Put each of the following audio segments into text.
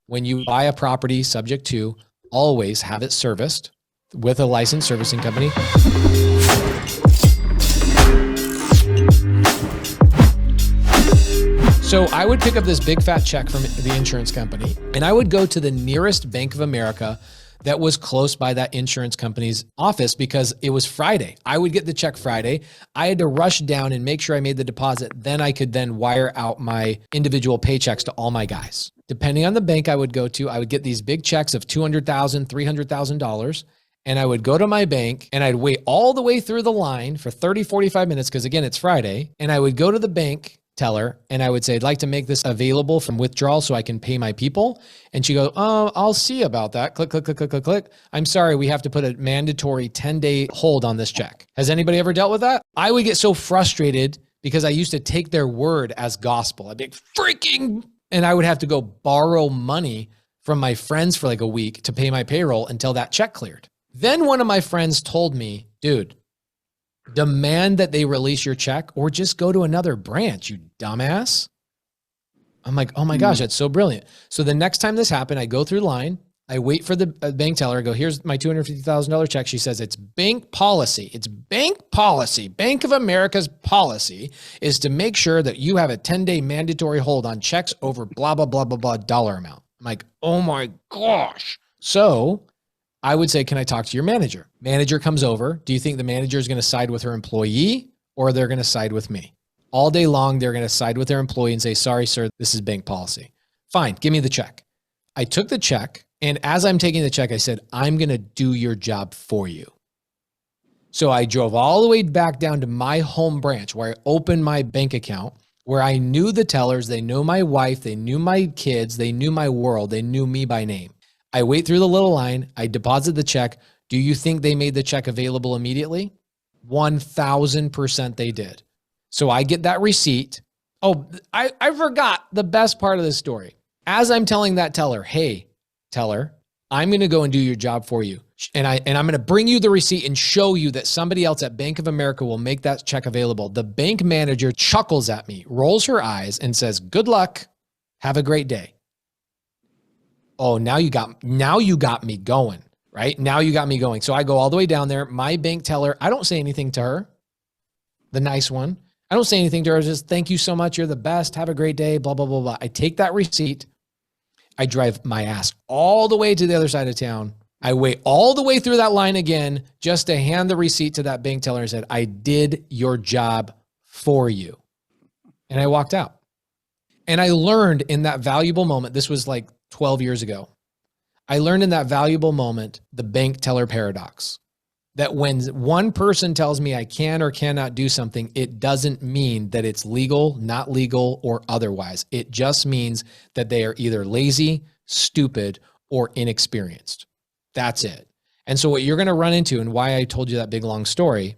when you buy a property subject to, always have it serviced with a licensed servicing company. So I would pick up this big fat check from the insurance company and I would go to the nearest Bank of America that was close by that insurance company's office because it was Friday. I would get the check Friday. I had to rush down and make sure I made the deposit. Then I could then wire out my individual paychecks to all my guys. Depending on the bank I would go to, I would get these big checks of $200,000, $300,000. And I would go to my bank and I'd wait all the way through the line for 30, 45 minutes because again, it's Friday. And I would go to the bank teller and I would say, I'd like to make this available from withdrawal so I can pay my people. And she goes, oh, I'll see about that. Click, click, click, click, click, click. I'm sorry, we have to put a mandatory 10-day hold on this check. Has anybody ever dealt with that? I would get so frustrated because I used to take their word as gospel. I'd be freaking, and I would have to go borrow money from my friends for like a week to pay my payroll until that check cleared. Then one of my friends told me, dude, demand that they release your check or just go to another branch, you dumbass. I'm like, oh my gosh, that's so brilliant. So the next time this happened, I go through line, I wait for the bank teller, I go, here's my $250,000 check. She says, it's bank policy. It's bank policy. Bank of America's policy is to make sure that you have a 10-day mandatory hold on checks over blah, blah, blah, blah, blah dollar amount. I'm like, oh my gosh. So I would say, can I talk to your manager? Manager comes over. Do you think the manager is going to side with her employee or they're going to side with me? All day long, they're going to side with their employee and say, sorry, sir, this is bank policy. Fine, give me the check. I took the check. And as I'm taking the check, I said, I'm going to do your job for you. So I drove all the way back down to my home branch where I opened my bank account, where I knew the tellers. They knew my wife. They knew my kids. They knew my world. They knew me by name. I wait through the little line. I deposit the check. Do you think they made the check available immediately? 1,000% they did. So I get that receipt. Oh, I forgot the best part of the story. As I'm telling that teller, hey, teller, I'm going to go and do your job for you. And I'm going to bring you the receipt and show you that somebody else at Bank of America will make that check available. The bank manager chuckles at me, rolls her eyes and says, good luck. Have a great day. Oh, now you got me going, right? Now you got me going. So I go all the way down there. My bank teller, I don't say anything to her, the nice one. I don't say anything to her. Just thank you so much. You're the best. Have a great day. Blah, blah, blah, blah. I take that receipt. I drive my ass all the way to the other side of town. I wait all the way through that line again just to hand the receipt to that bank teller and said, I did your job for you. And I walked out. And I learned in that valuable moment, this was like 12 years ago. I learned in that valuable moment, the bank teller paradox, that when one person tells me I can or cannot do something, it doesn't mean that it's legal, not legal, or otherwise. It just means that they are either lazy, stupid, or inexperienced. That's it. And so what you're going to run into, and why I told you that big, long story,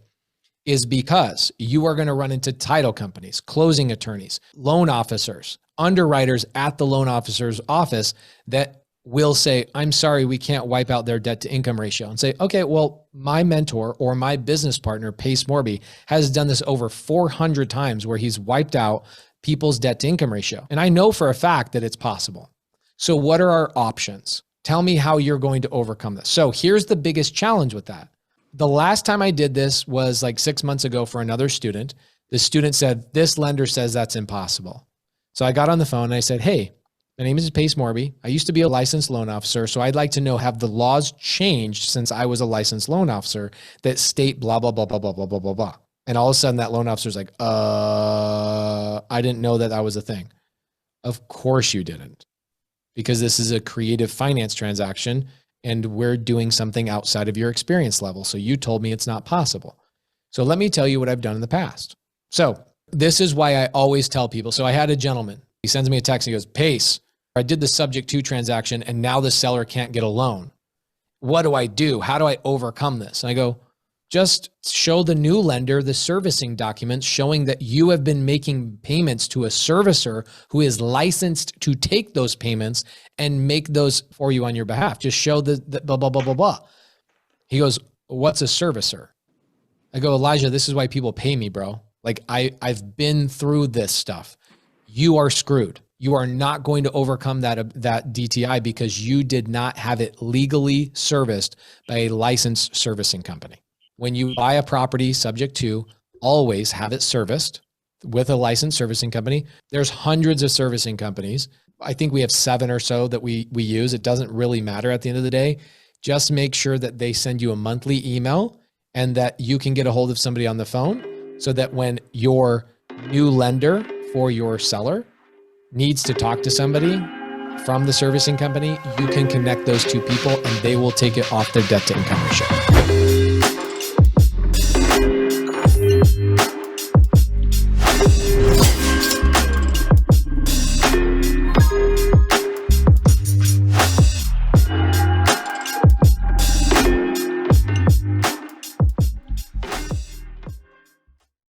is because you are going to run into title companies, closing attorneys, loan officers, underwriters at the loan officer's office that will say, I'm sorry, we can't wipe out their debt to income ratio, and say, okay, well, my mentor or my business partner, Pace Morby, has done this over 400 times where he's wiped out people's debt to income ratio. And I know for a fact that it's possible. So what are our options? Tell me how you're going to overcome this. So here's the biggest challenge with that. The last time I did this was like 6 months ago for another student. The student said, this lender says that's impossible. So I got on the phone and I said, hey, my name is Pace Morby. I used to be a licensed loan officer. So I'd like to know, have the laws changed since I was a licensed loan officer that state blah, blah, blah, blah, blah, blah, blah, blah, blah. And all of a sudden that loan officer's like, I didn't know that that was a thing. Of course you didn't, because this is a creative finance transaction and we're doing something outside of your experience level. So you told me it's not possible. So let me tell you what I've done in the past. So this is why I always tell people. So I had a gentleman, he sends me a text and he goes, Pace, I did the subject to transaction and now the seller can't get a loan. What do I do? How do I overcome this? And I go, just show the new lender the servicing documents showing that you have been making payments to a servicer who is licensed to take those payments and make those for you on your behalf. Just show the blah, blah, blah, blah, blah. He goes, what's a servicer? I go, Elijah, this is why people pay me, bro. Like I've been through this stuff. You are screwed. you are not going to overcome that DTI because you did not have it legally serviced by a licensed servicing company. When you buy a property subject to, always have it serviced with a licensed servicing company. There's hundreds of servicing companies. I think we have 7 or so that we use. It doesn't really matter at the end of the day. Just make sure that they send you a monthly email and that you can get a hold of somebody on the phone so that when your new lender for your seller needs to talk to somebody from the servicing company, you can connect those two people and they will take it off their debt to income ratio.